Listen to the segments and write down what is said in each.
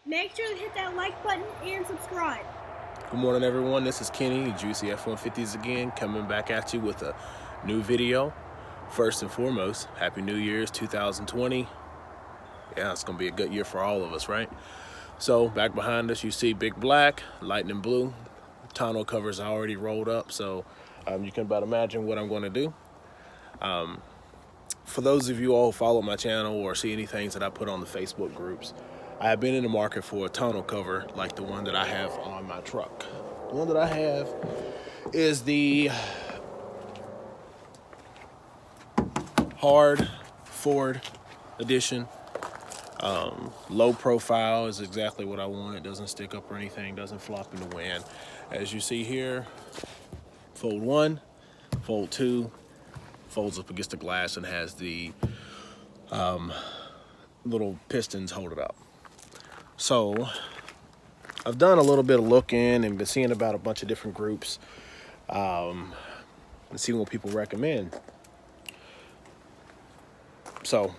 Make sure to hit that like button and subscribe. Good morning, everyone. This is Kenny, Juicy F-150s again, coming back at you with a new video. First and foremost, Happy New Year's 2020. Yeah, it's going to be a good year for all of us, right? So, back behind us, you see Big Black, Lightning Blue. Tonneau covers are already rolled up, so you can about imagine what I'm going to do. For those of you all who follow my channel or see any things that I put on the Facebook groups, I have been in the market for a tonneau cover like the one that I have on my truck. The one that I have is the hard Ford edition. Low profile is exactly what I want. It doesn't stick up or anything, doesn't flop in the wind. As you see here, fold one, fold two, folds up against the glass and has the little pistons hold it up. So I've done a little bit of looking and been seeing about a bunch of different groups and seeing what people recommend. So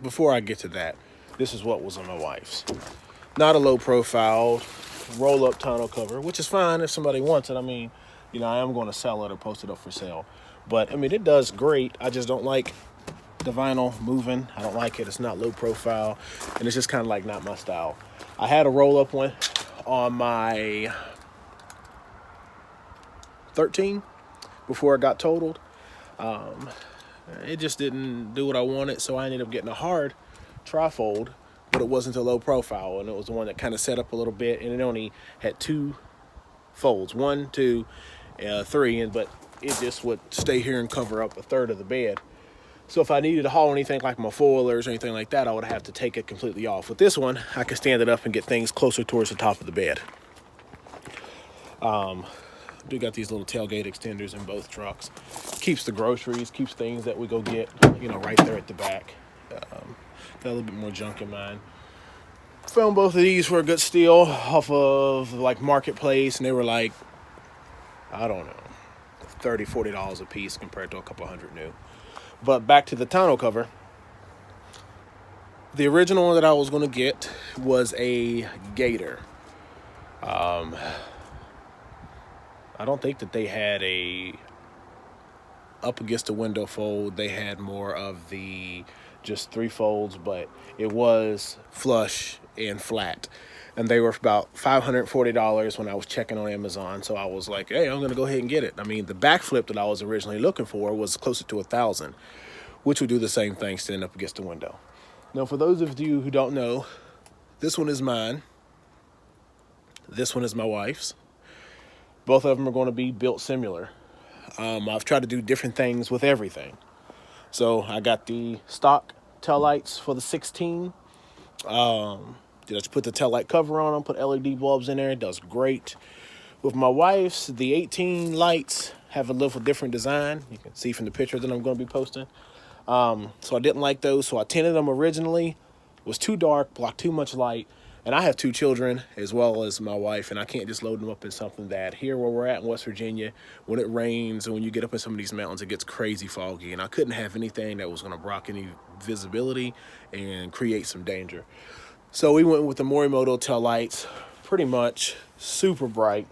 before I get to that, this is what was on my wife's. Not a low profile roll up tonneau cover, which is fine if somebody wants it. I mean, you know, I am going to sell it or post it up for sale. But I mean, it does great. I just don't like the vinyl moving. I don't like it. It's not low profile, and it's just kind of like not my style. I had a roll up one on my 13 before it got totaled. It just didn't do what I wanted, so I ended up getting a hard trifold, but it wasn't a low profile, and it was the one that kind of set up a little bit, and it only had two folds, 1, 2, 3, but it just would stay here and cover up a third of the bed. So if I needed to haul anything like my foilers or anything like that, I would have to take it completely off. With this one, I could stand it up and get things closer towards the top of the bed. Do got these little tailgate extenders in both trucks. Keeps the groceries, keeps things that we go get, you know, right there at the back. Got a little bit more junk in mine. Found both of these for a good steal off of like Marketplace, and they were like, I don't know, $30, $40 a piece compared to a couple hundred new. But back to the tonneau cover. The original one that I was going to get was a Gator. I don't think that they had a up against the window fold. They had more of the just 3 folds, but it was flush and flat. And they were about $540 when I was checking on Amazon. So I was like, hey, I'm going to go ahead and get it. I mean, the BackFlip that I was originally looking for was closer to $1,000, which would do the same thing standing up against the window. Now, for those of you who don't know, this one is mine. This one is my wife's. Both of them are going to be built similar. I've tried to do different things with everything. So I got the stock tail lights for the 16. I just put the tail light cover on them, put LED bulbs in there. It does great. With my wife's, the 18 lights have a little different design. You can see from the picture that I'm going to be posting. So I didn't like those, so I tinted them originally. It was too dark, blocked too much light. And I have 2 children as well as my wife, and I can't just load them up in something that here where we're at in West Virginia, when it rains and when you get up in some of these mountains, it gets crazy foggy. And I couldn't have anything that was going to block any visibility and create some danger. So we went with the Morimoto tail lights, pretty much super bright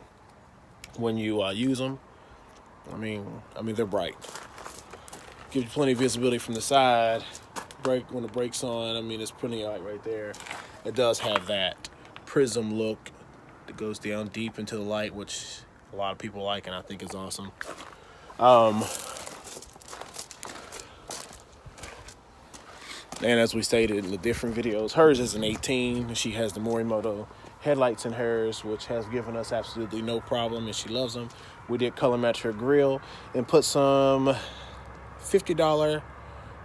when you use them. I mean they're bright. Gives you plenty of visibility from the side. Brake when the brake's on, I mean, there's plenty of light right there. It does have that prism look that goes down deep into the light, which a lot of people like, and I think is awesome. And as we stated in the different videos, hers is an 18. She has the Morimoto headlights in hers, which has given us absolutely no problem, and she loves them. We did color match her grill and put some $50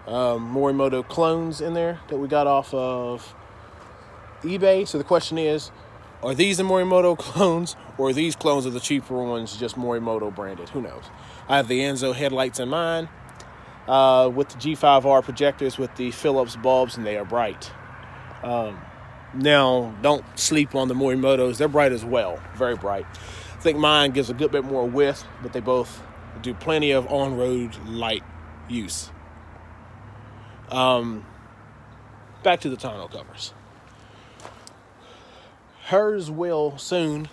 Morimoto clones in there that we got off of eBay. So the question is, are these the Morimoto clones, or are these clones of the cheaper ones just Morimoto branded? Who knows? I have the Enzo headlights in mine with the G5R projectors with the Philips bulbs, and they are bright. Now, don't sleep on the Morimotos. They're bright as well, very bright. I think mine gives a good bit more width, but they both do plenty of on-road light use. Back to the tonneau covers. hers will soon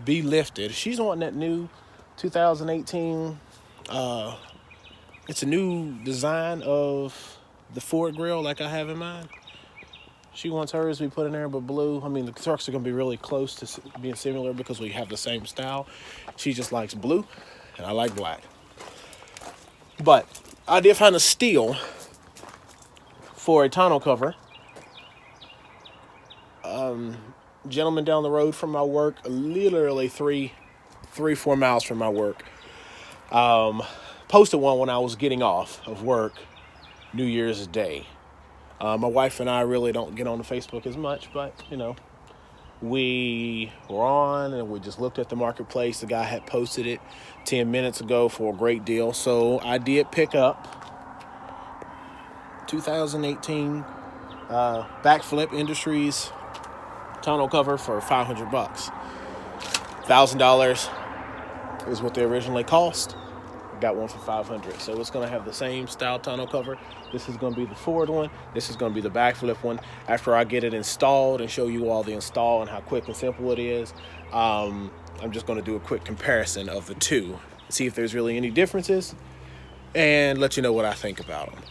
be lifted. She's wanting that new 2018. It's a new design of the Ford grill like I have in mind. She wants hers to be put in there, but blue. I mean, the trucks are going to be really close to being similar because we have the same style. She just likes blue, and I like black. But I did find a steal for a tonneau cover. Gentleman down the road from my work, literally 4 miles from my work, posted one when I was getting off of work New Year's Day. My wife and I really don't get on the Facebook as much, but, you know, we were on and we just looked at the marketplace. The guy had posted it 10 minutes ago for a great deal. So I did pick up 2018 BackFlip Industries tonneau cover for $500. $1,000 is what they originally cost. Got one for $500. So it's going to have the same style tonneau cover. This is going to be the Ford one. This is going to be the BackFlip one. After I get it installed and show you all the install and how quick and simple it is, I'm just going to do a quick comparison of the two, see if there's really any differences, and let you know what I think about them.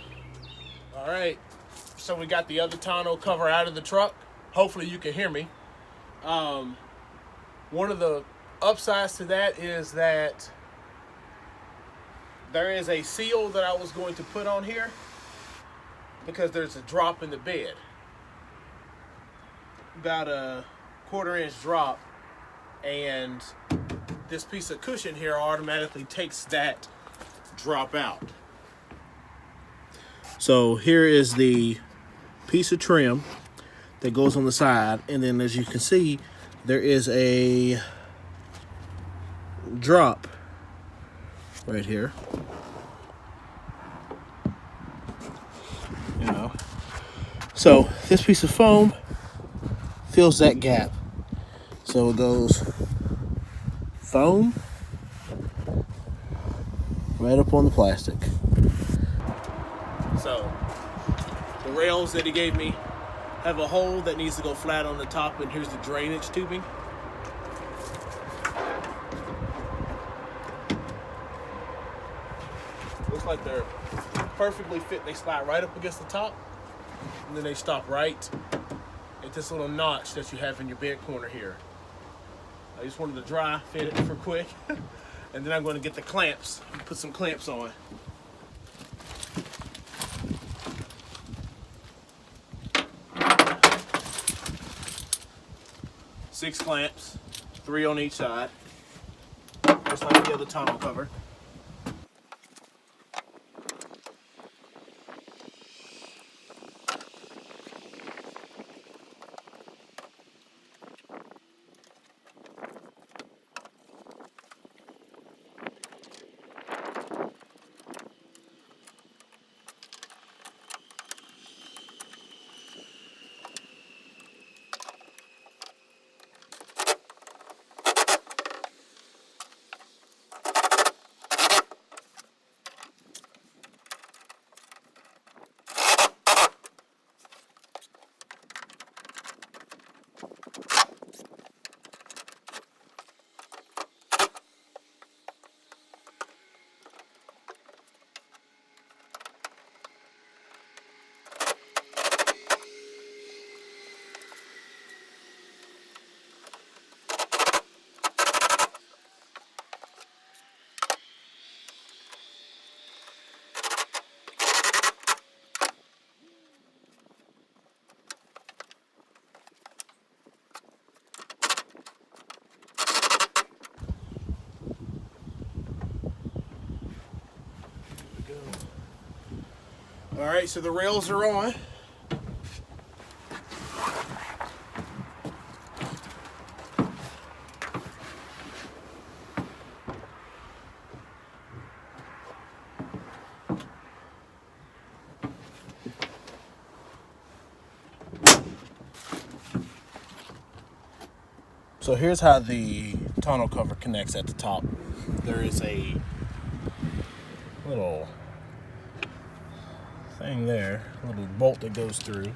All right, so we got the other tonneau cover out of the truck. Hopefully you can hear me. One of the upsides to that is that there is a seal that I was going to put on here because there's a drop in the bed. About a 1/4 inch drop, and this piece of cushion here automatically takes that drop out. So here is the piece of trim that goes on the side, and then as you can see, there is a drop right here. You know, so this piece of foam fills that gap. So it goes foam right up on the plastic. So the rails that he gave me have a hole that needs to go flat on the top, and here's the drainage tubing. Looks like they're perfectly fit. They slide right up against the top, and then they stop right at this little notch that you have in your bed corner here. I just wanted to dry fit it for quick, and then I'm going to get the clamps, put some clamps on. Six clamps, 3 on each side, just like the other tonneau cover. All right, so the rails are on. So here's how the tonneau cover connects at the top. There is a little thing there, a little bolt that goes through.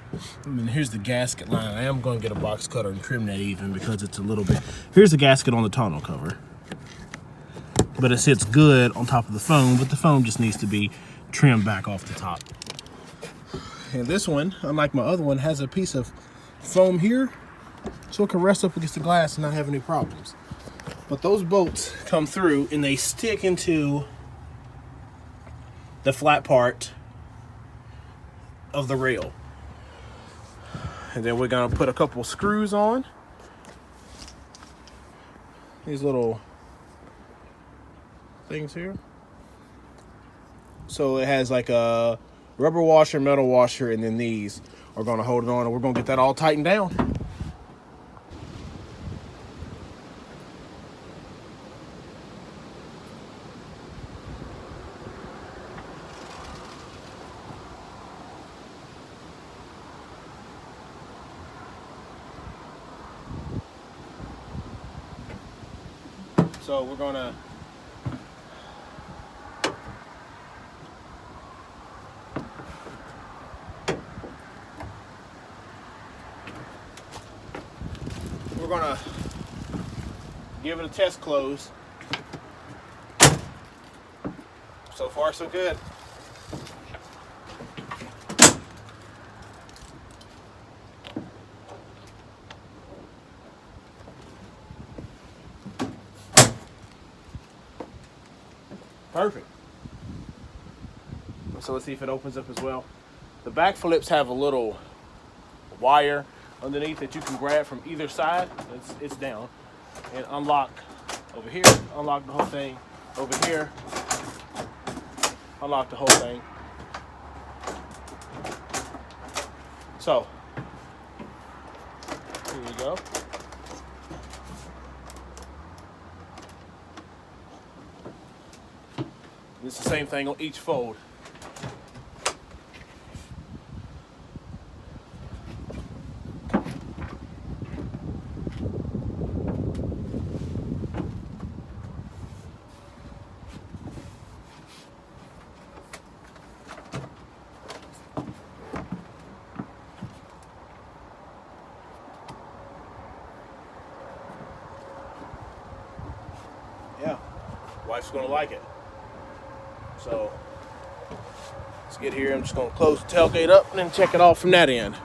And then here's the gasket line. I am going to get a box cutter and trim that even because it's a little bit. Here's the gasket on the tonneau cover. But it sits good on top of the foam, but the foam just needs to be trimmed back off the top. And this one, unlike my other one, has a piece of foam here, so it can rest up against the glass and not have any problems. But those bolts come through and they stick into the flat part of the rail. And then we're gonna put a couple screws on. These little things here. So it has like a rubber washer, metal washer, and then these are gonna hold it on, and we're gonna get that all tightened down. So we're gonna give it a test close. So far, so good. Perfect. So let's see if it opens up as well. The back flips have a little wire underneath that you can grab from either side. It's down. And unlock over here, unlock the whole thing. Over here, unlock the whole thing. So, here we go. It's the same thing on each fold. Yeah, wife's gonna like it. So let's get here. I'm just gonna close the tailgate up and then check it off from that end.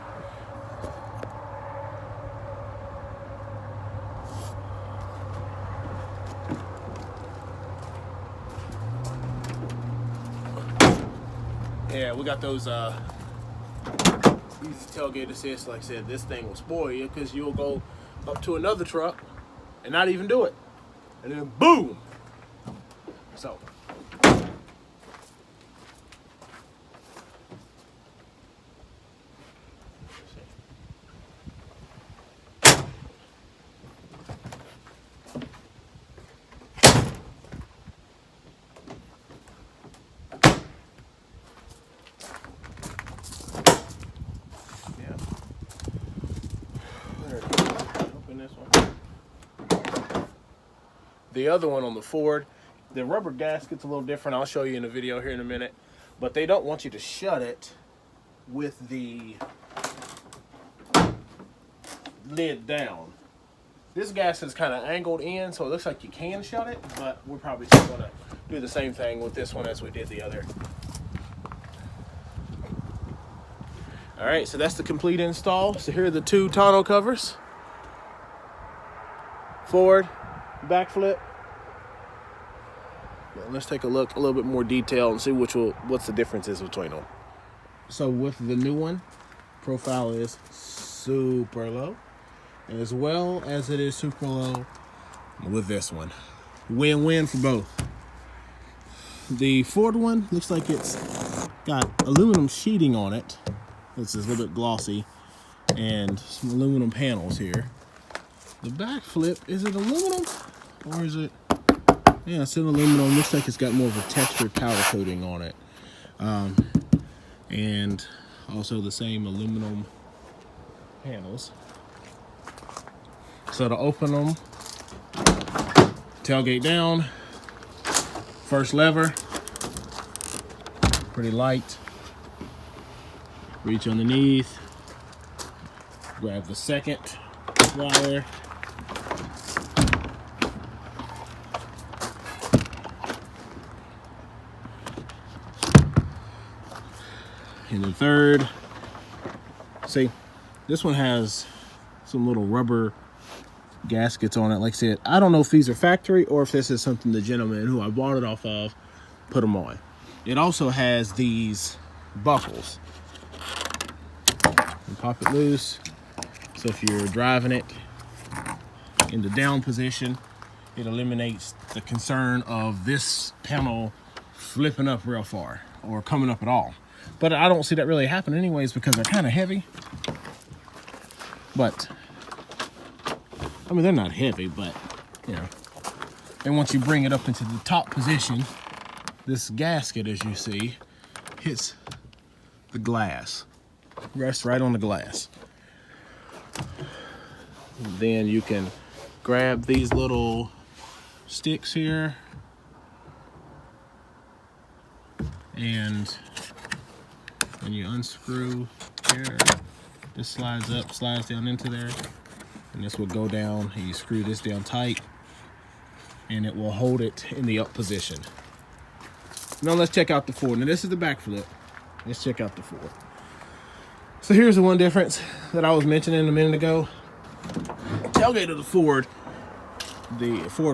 Yeah, we got those easy tailgate assist. Like I said, this thing will spoil you because you'll go up to another truck and not even do it. And then boom. So the other one on the Ford, the rubber gasket's a little different. I'll show you in a video here in a minute. But they don't want you to shut it with the lid down. This gasket's kind of angled in, so it looks like you can shut it, but we're probably still going to do the same thing with this one as we did the other. All right, so that's the complete install. So here are the two tonneau covers. Forward, BackFlip. Let's take a look, a little bit more detail, and see what's the difference is between them. So with the new one, profile is super low, as well as it is super low with this one. Win-win for both. The Ford one looks like it's got aluminum sheeting on it. This is a little bit glossy, and some aluminum panels here. The BackFlip, is it aluminum or is it? Yeah, it's in aluminum. Looks like it's got more of a textured powder coating on it. And also the same aluminum panels. So to open them, tailgate down, first lever, pretty light. Reach underneath, grab the second wire, and the third. See, this one has some little rubber gaskets on it. Like I said, I don't know if these are factory or if this is something the gentleman who I bought it off of put them on. It also has these buckles. You pop it loose, so if you're driving it in the down position, it eliminates the concern of this panel flipping up real far or coming up at all. But I don't see that really happen anyways because they're kind of heavy. But I mean, they're not heavy, but you know. And once you bring it up into the top position, this gasket, as you see, hits the glass. Rests right on the glass. And then you can grab these little sticks here and when you unscrew here, this slides up, slides down into there, and this will go down, and you screw this down tight and it will hold it in the up position. Now let's check out the Ford. Now this is the BackFlip. Let's check out the Ford. So here's the one difference that I was mentioning a minute ago. Tailgate of the Ford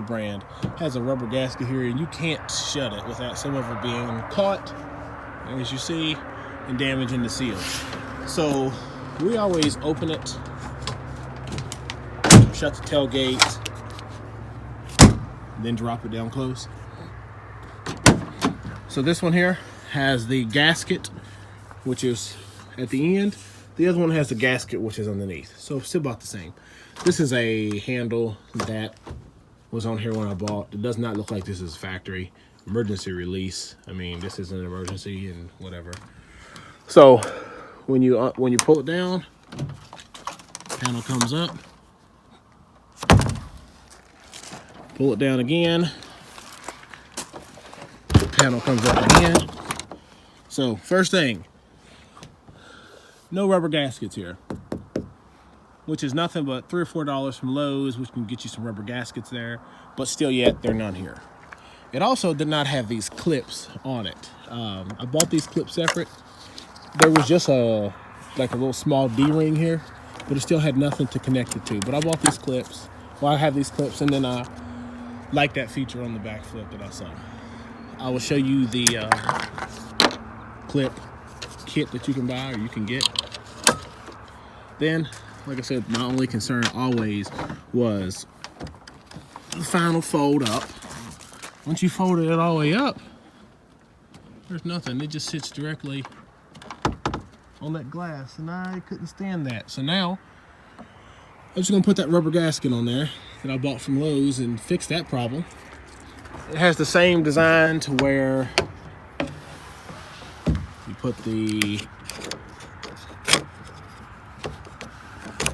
brand, has a rubber gasket here, and you can't shut it without some of it being caught, as you see, and damaging the seal. So we always open it, shut the tailgate, then drop it down close. So this one here has the gasket, which is at the end. The other one has the gasket, which is underneath. So it's about the same. This is a handle that was on here when I bought. It does not look like this is factory. Emergency release. I mean, this is an emergency and whatever. So when you pull it down, panel comes up. Pull it down again. The panel comes up again. So first thing, no rubber gaskets here, which is nothing but $3 or $4 from Lowe's, which can get you some rubber gaskets there, but still yet they're none here. It also did not have these clips on it. I bought these clips separate. There was just like a little small D-ring here, but it still had nothing to connect it to. But I bought these clips. Well, I have these clips, and then I like that feature on the BackFlip that I saw. I will show you the clip kit that you can buy or you can get. Then, like I said, my only concern always was the final fold up. Once you fold it all the way up, there's nothing. It just sits directly on that glass, and I couldn't stand that. So now, I'm just gonna put that rubber gasket on there that I bought from Lowe's and fix that problem. It has the same design to where you put the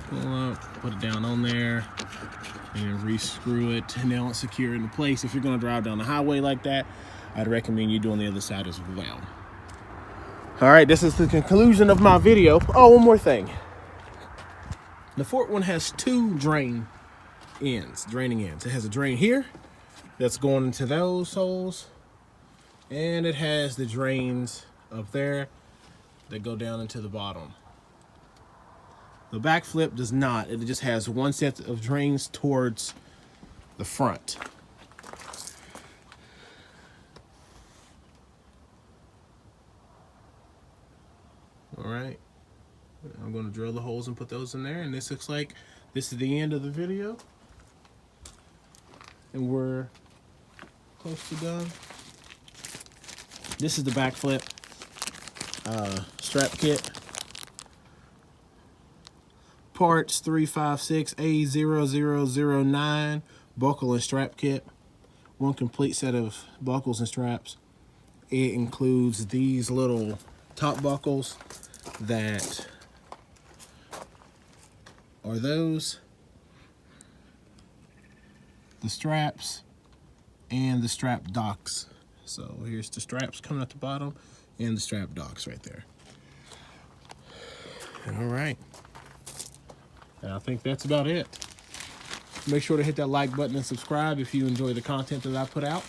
pull up, put it down on there, and re-screw it, and now it's secure into place. If you're gonna drive down the highway like that, I'd recommend you doing the other side as well. All right, this is the conclusion of my video. Oh, one more thing. The Ford one has two draining ends. It has a drain here that's going into those holes, and it has the drains up there that go down into the bottom. The BackFlip does not. It just has one set of drains towards the front. All right, I'm going to drill the holes and put those in there, and this looks like this is the end of the video, and we're close to done. This is the BackFlip strap kit. Parts 356A0009 buckle and strap kit. One complete set of buckles and straps. It includes these little top buckles that are those, the straps, and the strap docks. So here's the straps coming at the bottom and the strap docks right there. All right. And I think that's about it. Make sure to hit that like button and subscribe if you enjoy the content that I put out.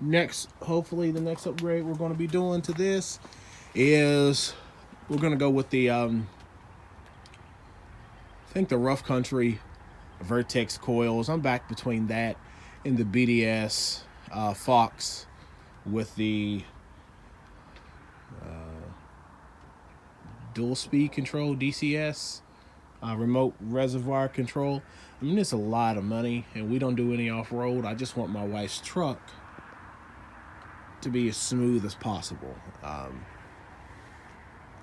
Next, hopefully the next upgrade we're going to be doing to this is we're going to go with the, I think the Rough Country Vertex coils. I'm back between that and the BDS Fox with the dual speed control DCS remote reservoir control. I mean, it's a lot of money and we don't do any off-road. I just want my wife's truck to be as smooth as possible.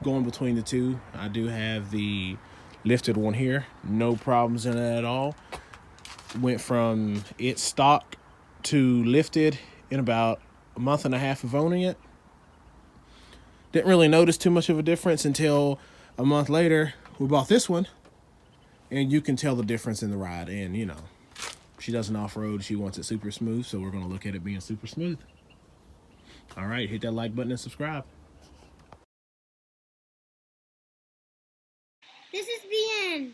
Going between the two, I do have the lifted one here, no problems in it at all. Went from its stock to lifted in about a month and a half of owning it. Didn't really notice too much of a difference until a month later we bought this one, and you can tell the difference in the ride. And you know, she doesn't off-road, she wants it super smooth, so we're going to look at it being super smooth. All right, hit that like button and subscribe. This is the end.